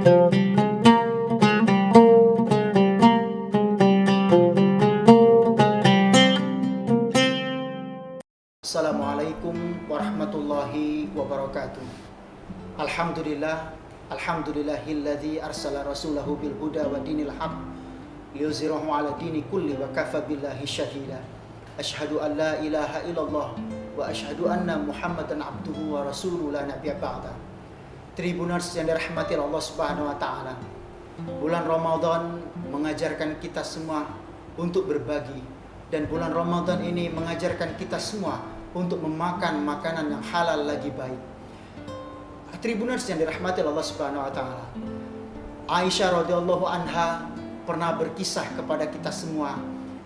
Assalamualaikum warahmatullahi wabarakatuh. Alhamdulillahilladzi arsala rasulahu bil huda wa dinil haq liyuzhirahu ala dini kulli wa kafa billahi syahida. Asyhadu an la ilaha illallah wa asyhadu anna Muhammadan abduhu wa rasuluhu la nabiyya ba'da. Tribuners yang dirahmati Allah Subhanahu wa taala. Bulan Ramadan mengajarkan kita semua untuk berbagi, dan bulan Ramadan ini mengajarkan kita semua untuk memakan makanan yang halal lagi baik. Tribuners yang dirahmati Allah Subhanahu wa taala. Aisyah radhiyallahu anha pernah berkisah kepada kita semua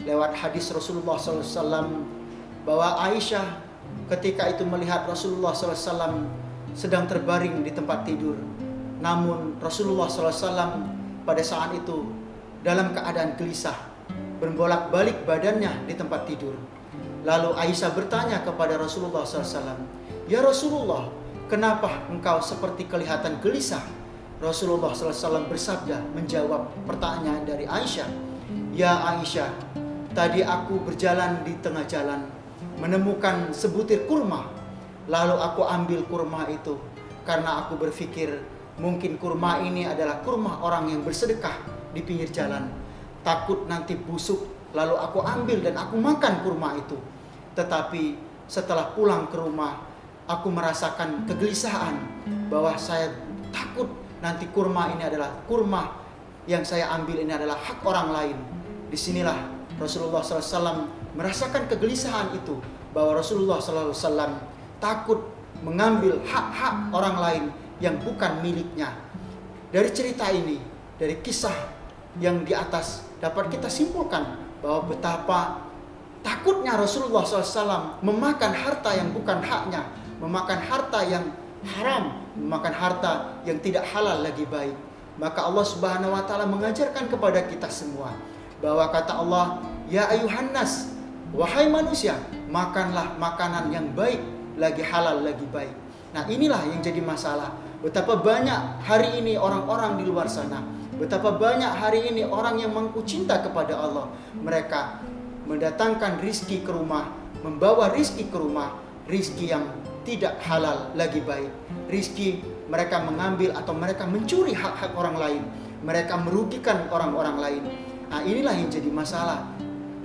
lewat hadis Rasulullah SAW bahwa Aisyah ketika itu melihat Rasulullah SAW sedang terbaring di tempat tidur. Namun Rasulullah SAW pada saat itu dalam keadaan gelisah, berbolak-balik badannya di tempat tidur. Lalu Aisyah bertanya kepada Rasulullah SAW, "Ya Rasulullah, kenapa engkau seperti kelihatan gelisah?" Rasulullah SAW bersabda menjawab pertanyaan dari Aisyah, "Ya Aisyah, tadi aku berjalan di tengah jalan, menemukan sebutir kurma. Lalu aku ambil kurma itu karena aku berpikir mungkin kurma ini adalah kurma orang yang bersedekah di pinggir jalan. Takut nanti busuk, lalu aku ambil dan aku makan kurma itu. Tetapi setelah pulang ke rumah, aku merasakan kegelisahan bahwa saya takut nanti kurma ini adalah kurma yang saya ambil ini adalah hak orang lain." Disinilah Rasulullah SAW merasakan kegelisahan itu, bahwa Rasulullah SAW takut mengambil hak-hak orang lain yang bukan miliknya. Dari cerita ini, dari kisah yang di atas, dapat kita simpulkan bahwa betapa takutnya Rasulullah SAW memakan harta yang bukan haknya, memakan harta yang haram, memakan harta yang tidak halal lagi baik. Maka Allah Subhanahu wa taala mengajarkan kepada kita semua bahwa kata Allah, "Ya ayuhan nas, wahai manusia, makanlah makanan yang baik, lagi halal lagi baik." Nah, inilah yang jadi masalah. Betapa banyak hari ini orang-orang di luar sana, betapa banyak hari ini orang yang mengaku cinta kepada Allah. Mereka mendatangkan rizki ke rumah, membawa rizki ke rumah, rizki yang tidak halal lagi baik. Rizki mereka mengambil atau mereka mencuri hak-hak orang lain, mereka merugikan orang-orang lain. Nah, inilah yang jadi masalah.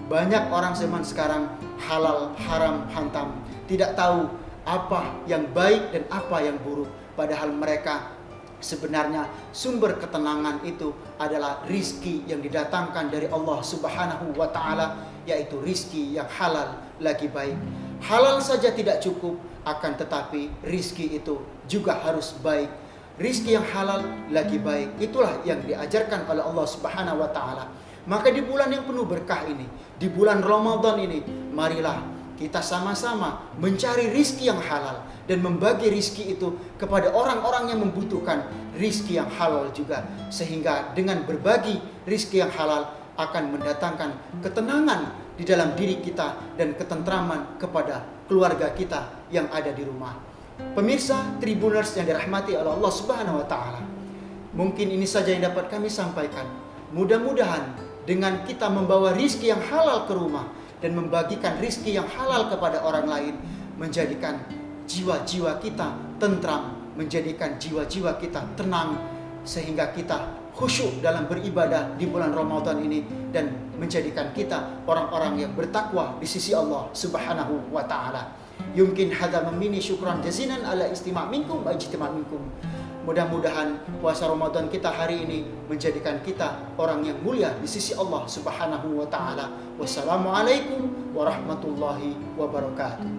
Banyak orang zaman sekarang halal, haram, hantam, tidak tahu apa yang baik dan apa yang buruk. Padahal mereka sebenarnya sumber ketenangan itu adalah rizki yang didatangkan dari Allah Subhanahu wa ta'ala, yaitu rizki yang halal lagi baik. Halal saja tidak cukup, akan tetapi rizki itu juga harus baik. Rizki yang halal lagi baik, itulah yang diajarkan oleh Allah Subhanahu wa ta'ala. Maka di bulan yang penuh berkah ini, di bulan Ramadan ini, marilah kita sama-sama mencari rizki yang halal dan membagi rizki itu kepada orang-orang yang membutuhkan rizki yang halal juga. Sehingga dengan berbagi rizki yang halal akan mendatangkan ketenangan di dalam diri kita dan ketentraman kepada keluarga kita yang ada di rumah. Pemirsa Tribuners yang dirahmati oleh Allah Subhanahu wa taala, mungkin ini saja yang dapat kami sampaikan. Mudah-mudahan dengan kita membawa rizki yang halal ke rumah dan membagikan rizki yang halal kepada orang lain, menjadikan jiwa-jiwa kita tentram, menjadikan jiwa-jiwa kita tenang, sehingga kita khusyuk dalam beribadah di bulan Ramadan ini, dan menjadikan kita orang-orang yang bertakwa di sisi Allah Subhanahu wa ta'ala. Yumkin hadza minni syukran jazilan ala istima' minkum wa ijtima' minkum. Mudah-mudahan puasa Ramadan kita hari ini menjadikan kita orang yang mulia di sisi Allah Subhanahu wa ta'ala. Wassalamualaikum warahmatullahi wabarakatuh.